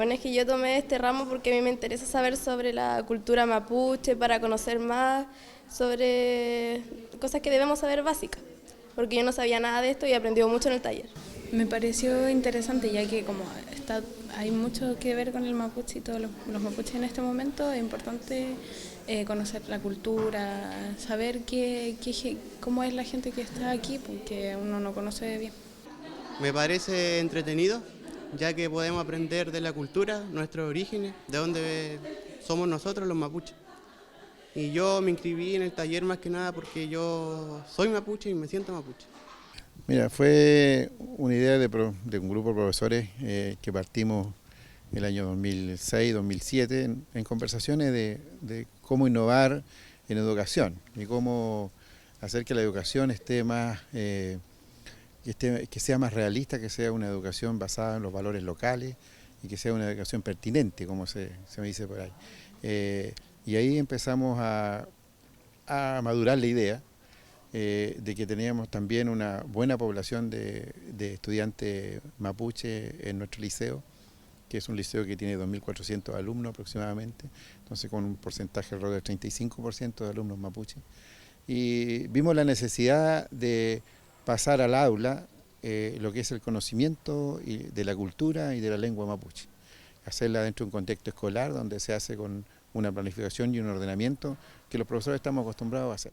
Bueno, es que yo tomé este ramo porque a mí me interesa saber sobre la cultura mapuche, para conocer más sobre cosas que debemos saber básicas, porque yo no sabía nada de esto y aprendí mucho en el taller. Me pareció interesante ya que como hay mucho que ver con el mapuche y todos los mapuches en este momento, es importante conocer la cultura, saber cómo es la gente que está aquí, porque uno no conoce bien. Me parece entretenido, ya que podemos aprender de la cultura, nuestros orígenes, de dónde somos nosotros los mapuches. Y yo me inscribí en el taller más que nada porque yo soy mapuche y me siento mapuche. Mira, fue una idea de un grupo de profesores que partimos el año 2006-2007 en conversaciones de cómo innovar en educación y cómo hacer que la educación esté más, que sea más realista, que sea una educación basada en los valores locales y que sea una educación pertinente, como se me dice por ahí. Y ahí empezamos a madurar la idea de que teníamos también una buena población de estudiantes mapuche en nuestro liceo, que es un liceo que tiene 2.400 alumnos aproximadamente, entonces con un porcentaje alrededor del 35% de alumnos mapuche. Y vimos la necesidad de pasar al aula lo que es el conocimiento de la cultura y de la lengua mapuche, hacerla dentro de un contexto escolar donde se hace con una planificación y un ordenamiento que los profesores estamos acostumbrados a hacer.